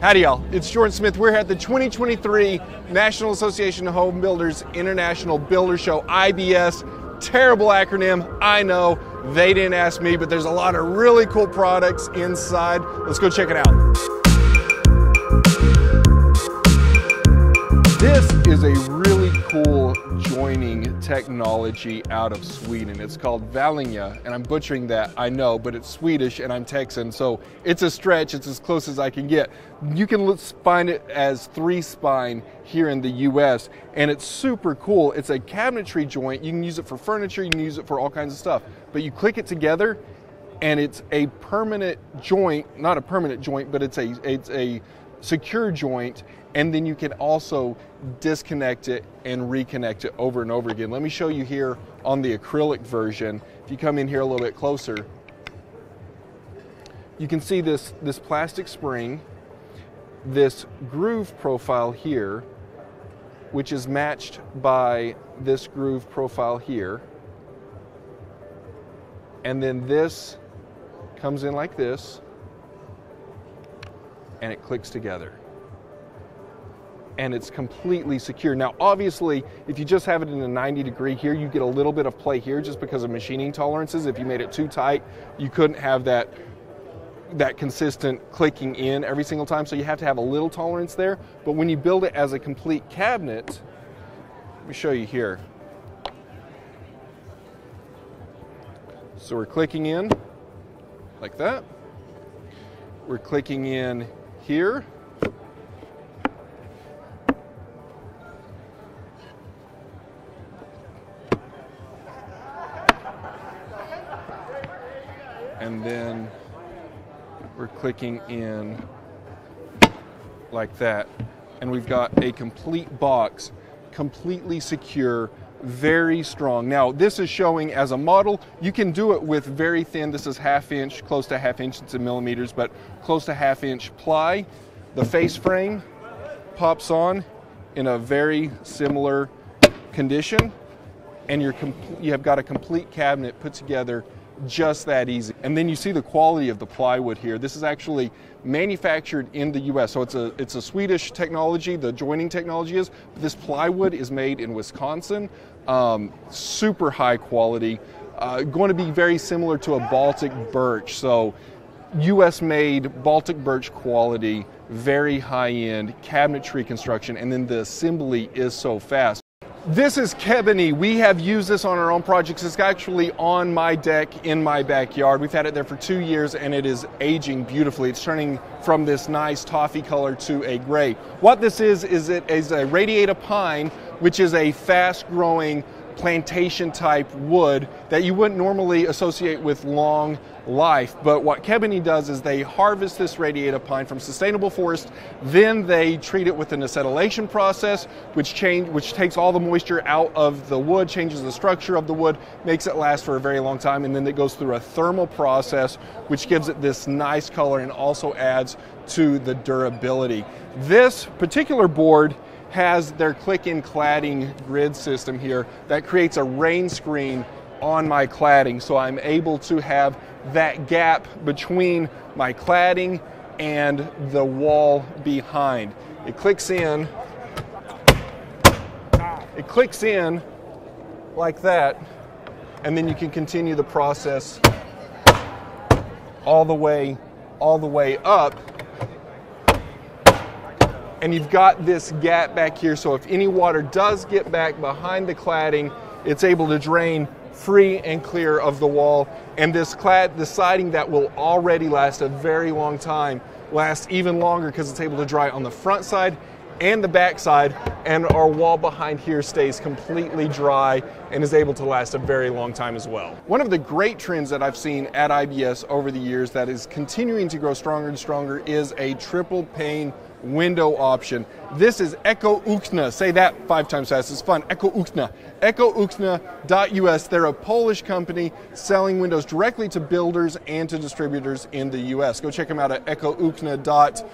Howdy y'all, it's Jordan Smith. We're at the 2023 National Association of Home Builders International Builder Show, IBS. Terrible acronym, I know. They didn't ask me, but there's a lot of really cool products inside. Let's go check it out. This is a really cool joining technology out of Sweden. It's called Valenia, and I'm butchering that, I know, but it's Swedish and I'm Texan, so it's a stretch. It's as close as I can get. You can find it as 3-spine here in the US, and it's super cool. It's a cabinetry joint. You can use it for furniture, you can use it for all kinds of stuff, but you click it together and it's a permanent joint, not a permanent joint, but it's a secure joint, and then you can also disconnect it and reconnect it over and over again. Let me show you here on the acrylic version. If you come in here a little bit closer, you can see this plastic spring, this groove profile here, which is matched by this groove profile here. And then this comes in like this, and it clicks together. And it's completely secure. Now, obviously, if you just have it in a 90-degree here, you get a little bit of play here just because of machining tolerances. If you made it too tight, you couldn't have that consistent clicking in every single time, so you have to have a little tolerance there. But when you build it as a complete cabinet, let me show you here. So we're clicking in like that. We're clicking in here. And then we're clicking in like that. And we've got a complete box, completely secure, very strong. Now, this is showing as a model. You can do it with very thin, this is 1/2 inch, close to 1/2 inch, it's in millimeters, but close to 1/2 inch ply. The face frame pops on in a very similar condition, and you have got a complete cabinet put together just that easy. And then you see the quality of the plywood here. This is actually manufactured in the US. So it's a Swedish technology, the joining technology is, but this plywood is made in Wisconsin. Super high quality, going to be very similar to a Baltic birch. So US made Baltic birch quality, very high end cabinetry construction, and then the assembly is so fast. This is Keviny. We have used this on our own projects. It's actually on my deck in my backyard. We've had it there for 2 years and it is aging beautifully. It's turning from this nice toffee color to a gray. What this is it is a radiata pine, which is a fast growing plantation type wood that you wouldn't normally associate with long life. But what Keviny does is they harvest this radiata pine from sustainable forest, then they treat it with an acetylation process, which takes all the moisture out of the wood, changes the structure of the wood, makes it last for a very long time, and then it goes through a thermal process, which gives it this nice color and also adds to the durability. This particular board has their click-in cladding grid system here that creates a rain screen on my cladding, so I'm able to have that gap between my cladding and the wall behind. It clicks in like that, and then you can continue the process all the way up. And you've got this gap back here, so if any water does get back behind the cladding, it's able to drain free and clear of the wall. And this siding that will already last a very long time lasts even longer because it's able to dry on the front side and the back side, and our wall behind here stays completely dry and is able to last a very long time as well. One of the great trends that I've seen at IBS over the years that is continuing to grow stronger and stronger is a triple pane window option. This is Upna. Say that 5 times fast. It's fun. Upna. Upna.us. They're a Polish company selling windows directly to builders and to distributors in the US. Go check them out at Upna.us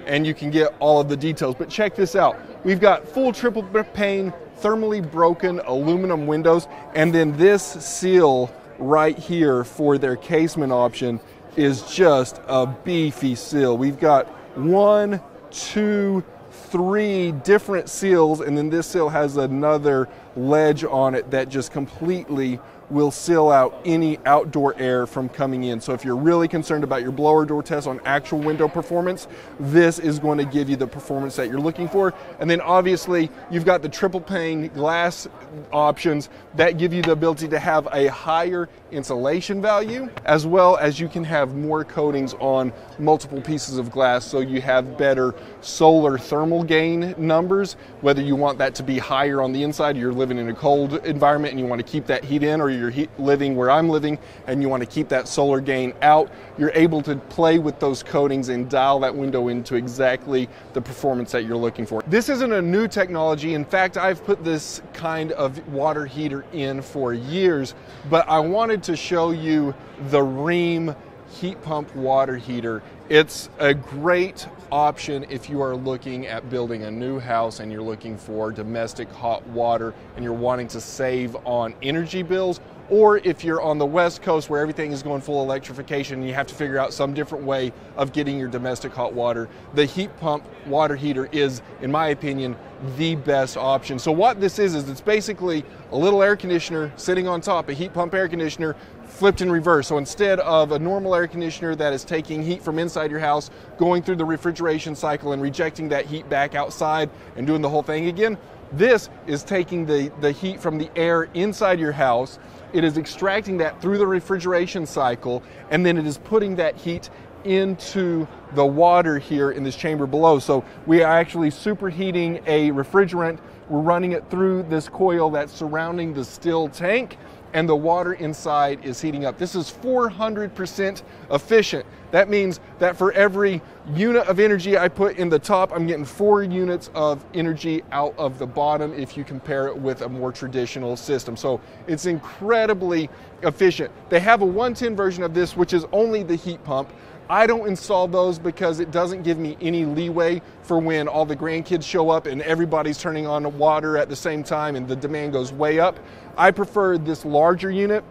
and you can get all of the details. But check this out. We've got full triple pane, thermally broken aluminum windows, and then this seal right here for their casement option is just a beefy seal. We've got 1, 2, 3 different seals, and then this seal has another ledge on it that just completely will seal out any outdoor air from coming in. So if you're really concerned about your blower door test on actual window performance, this is going to give you the performance that you're looking for. And then obviously you've got the triple pane glass options that give you the ability to have a higher insulation value, as well as you can have more coatings on multiple pieces of glass, so you have better solar thermal gain numbers, whether you want that to be higher on the inside, you're living in a cold environment and you want to keep that heat in, or you're living where I'm living and you want to keep that solar gain out, you're able to play with those coatings and dial that window into exactly the performance that you're looking for. This isn't a new technology. In fact, I've put this kind of water heater in for years, but I wanted to show you the Rheem heat pump water heater. It's a great option if you are looking at building a new house and you're looking for domestic hot water and you're wanting to save on energy bills, or if you're on the West Coast where everything is going full electrification and you have to figure out some different way of getting your domestic hot water. The heat pump water heater is, in my opinion, the best option. So what this is it's basically a little air conditioner sitting on top, a heat pump air conditioner flipped in reverse. So instead of a normal air conditioner that is taking heat from inside your house, going through the refrigeration cycle and rejecting that heat back outside and doing the whole thing again, this is taking the heat from the air inside your house. It is extracting that through the refrigeration cycle, and then it is putting that heat into the water here in this chamber below. So we are actually superheating a refrigerant. We're running it through this coil that's surrounding the still tank, and the water inside is heating up. This is 400% efficient. That means that for every unit of energy I put in the top, I'm getting 4 units of energy out of the bottom if you compare it with a more traditional system. So it's incredibly efficient. They have a 110 version of this, which is only the heat pump. I don't install those because it doesn't give me any leeway for when all the grandkids show up and everybody's turning on the water at the same time and the demand goes way up. I prefer this larger unit,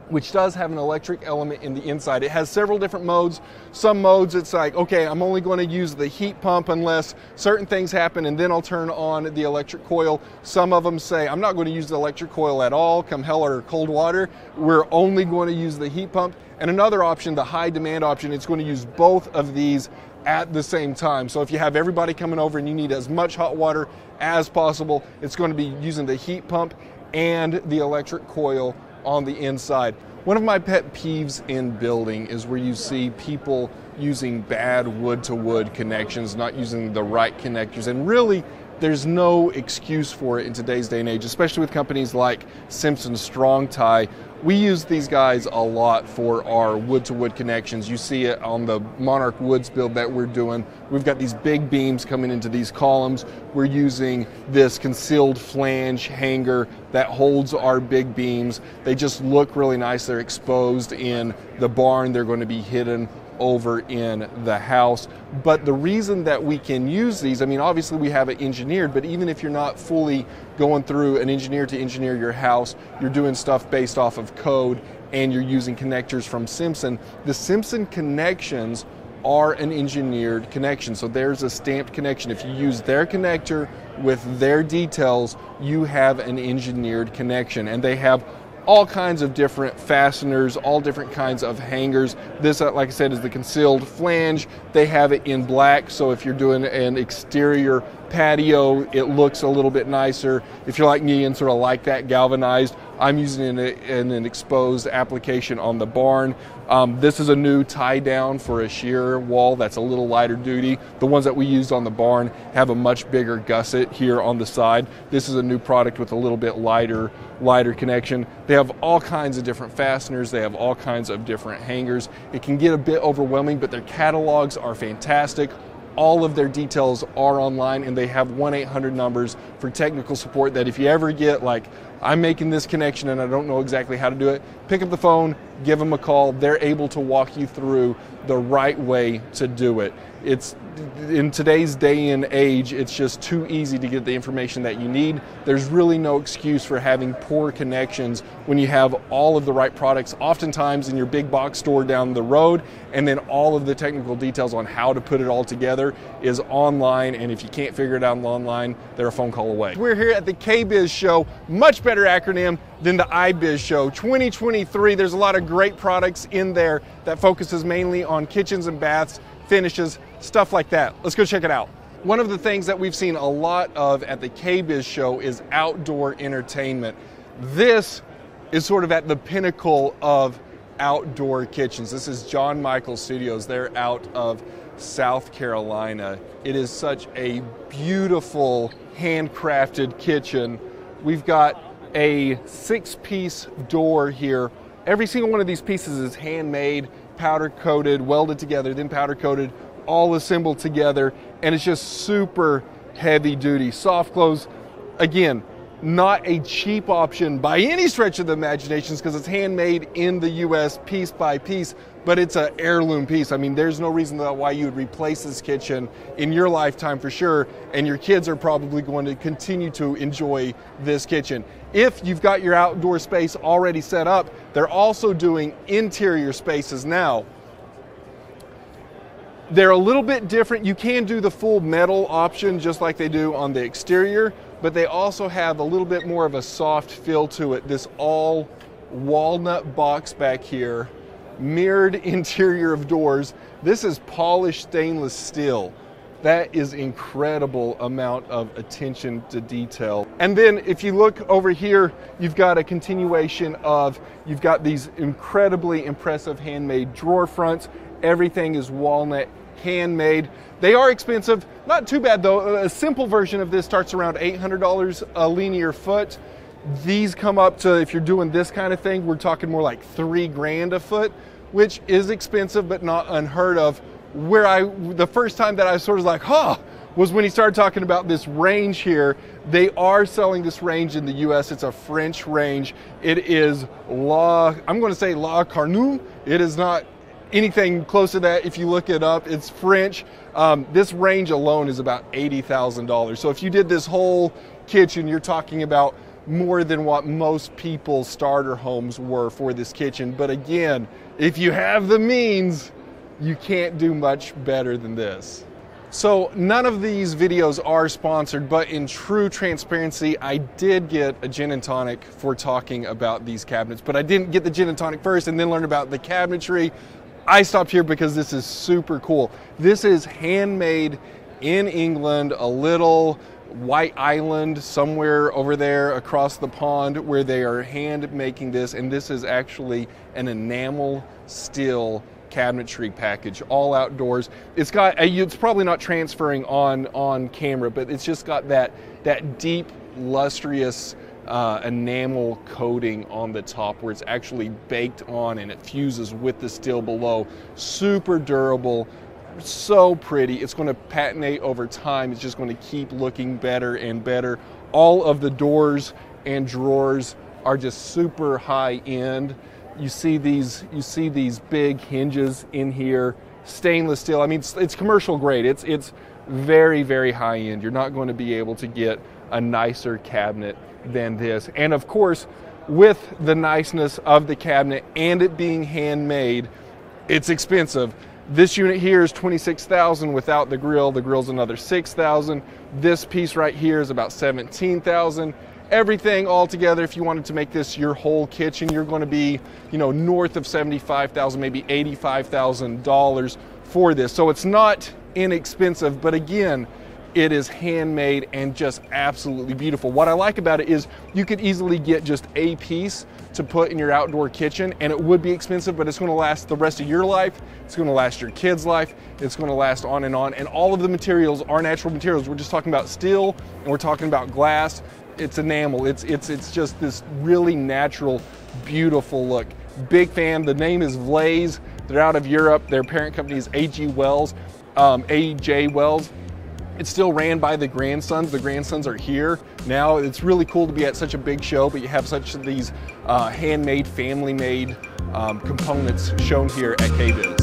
which does have an electric element in the inside. It has several different modes. Some modes it's like, okay, I'm only going to use the heat pump unless certain things happen and then I'll turn on the electric coil. Some of them say, I'm not going to use the electric coil at all, come hell or cold water. We're only going to use the heat pump. And another option, the high demand option, it's going to use both of these at the same time. So if you have everybody coming over and you need as much hot water as possible, it's going to be using the heat pump and the electric coil on the inside. One of my pet peeves in building is where you see people using bad wood-to-wood connections, not using the right connectors, and really there's no excuse for it in today's day and age, especially with companies like Simpson Strong Tie. We use these guys a lot for our wood-to-wood connections. You see it on the Monarch Woods build that we're doing. We've got these big beams coming into these columns. We're using this concealed flange hanger that holds our big beams. They just look really nice. They're exposed in the barn. They're going to be hidden over in the house. But the reason that we can use these, I mean, obviously we have it engineered, but even if you're not fully going through an engineer to engineer your house, you're doing stuff based off of code and you're using connectors from Simpson, the Simpson connections are an engineered connection. So there's a stamped connection. If you use their connector with their details, you have an engineered connection. And they have all kinds of different fasteners, all different kinds of hangers. This, like I said, is the concealed flange. They have it in black, so if you're doing an exterior patio, it looks a little bit nicer. If you're like me and sort of like that galvanized, I'm using it in an exposed application on the barn. This is a new tie down for a shear wall that's a little lighter duty. The ones that we used on the barn have a much bigger gusset here on the side. This is a new product with a little bit lighter connection. They have all kinds of different fasteners. They have all kinds of different hangers. It can get a bit overwhelming, but their catalogs are fantastic. All of their details are online, and they have 1-800 numbers for technical support that if you ever get like I'm making this connection and I don't know exactly how to do it, pick up the phone, give them a call. They're able to walk you through the right way to do it. It's in today's day and age, it's just too easy to get the information that you need. There's really no excuse for having poor connections when you have all of the right products, oftentimes in your big box store down the road, and then all of the technical details on how to put it all together is online, and if you can't figure it out online, they're a phone call away. We're here at the KBIS show, much better acronym than the IBS show. 2023, there's a lot of great products in there that focuses mainly on kitchens and baths, finishes, stuff like that. Let's go check it out. One of the things that we've seen a lot of at the KBIS show is outdoor entertainment. This is sort of at the pinnacle of outdoor kitchens. This is John Michael Studios. They're out of South Carolina. It is such a beautiful handcrafted kitchen. We've got a 6-piece door here. Every single one of these pieces is handmade, powder coated, welded together, then powder coated, all assembled together, and it's just super heavy duty. Soft close, again, not a cheap option by any stretch of the imagination because it's handmade in the US piece by piece, but it's an heirloom piece. I mean, there's no reason why you would replace this kitchen in your lifetime for sure, and your kids are probably going to continue to enjoy this kitchen. If you've got your outdoor space already set up, they're also doing interior spaces now. They're a little bit different. You can do the full metal option just like they do on the exterior, but they also have a little bit more of a soft feel to it. This all walnut box back here, mirrored interior of doors. This is polished stainless steel. That is incredible amount of attention to detail. And then if you look over here, you've got a continuation of, you've got these incredibly impressive handmade drawer fronts. Everything is walnut, handmade. They are expensive, not too bad though. A simple version of this starts around $800 a linear foot. These come up to, if you're doing this kind of thing, we're talking more like $3,000 a foot, which is expensive but not unheard of. The first time that I was sort of like, huh, was when he started talking about this range here. They are selling this range in the US. It's a French range. It is I'm going to say La Carnum. It is not anything close to that. If you look it up, it's French. This range alone is about $80,000. So if you did this whole kitchen, you're talking about more than what most people's starter homes were for this kitchen. But again, if you have the means, you can't do much better than this. So none of these videos are sponsored, but in true transparency, I did get a gin and tonic for talking about these cabinets, but I didn't get the gin and tonic first and then learn about the cabinetry. I stopped here because this is super cool. This is handmade in England, a little white island somewhere over there across the pond where they are hand making this, and this is actually an enamel steel cabinetry package, all outdoors. It's probably not transferring on camera, but it's just got that deep lustrous enamel coating on the top where it's actually baked on and it fuses with the steel below. Super durable, so pretty. It's going to patinate over time. It's just going to keep looking better and better. All of the doors and drawers are just super high end. You see these big hinges in here, stainless steel. I mean, it's commercial grade. It's very, very high end. You're not going to be able to get a nicer cabinet than this. And of course, with the niceness of the cabinet and it being handmade, it's expensive. This unit here is $26,000 without the grill. The grill's another $6,000. This piece right here is about $17,000. Everything all together, if you wanted to make this your whole kitchen, you're going to be, north of $75,000, maybe $85,000 for this. So it's not inexpensive, but again, it is handmade and just absolutely beautiful. What I like about it is you could easily get just a piece to put in your outdoor kitchen, and it would be expensive, but it's going to last the rest of your life. It's going to last your kids' life. It's going to last on, and all of the materials are natural materials. We're just talking about steel, and we're talking about glass. It's enamel. It's just this really natural, beautiful look. Big fan. The name is Vlaze. They're out of Europe. Their parent company is AJ Wells. It's still ran by the grandsons. The grandsons are here now. It's really cool to be at such a big show, but you have such these handmade, family-made components shown here at KBIS.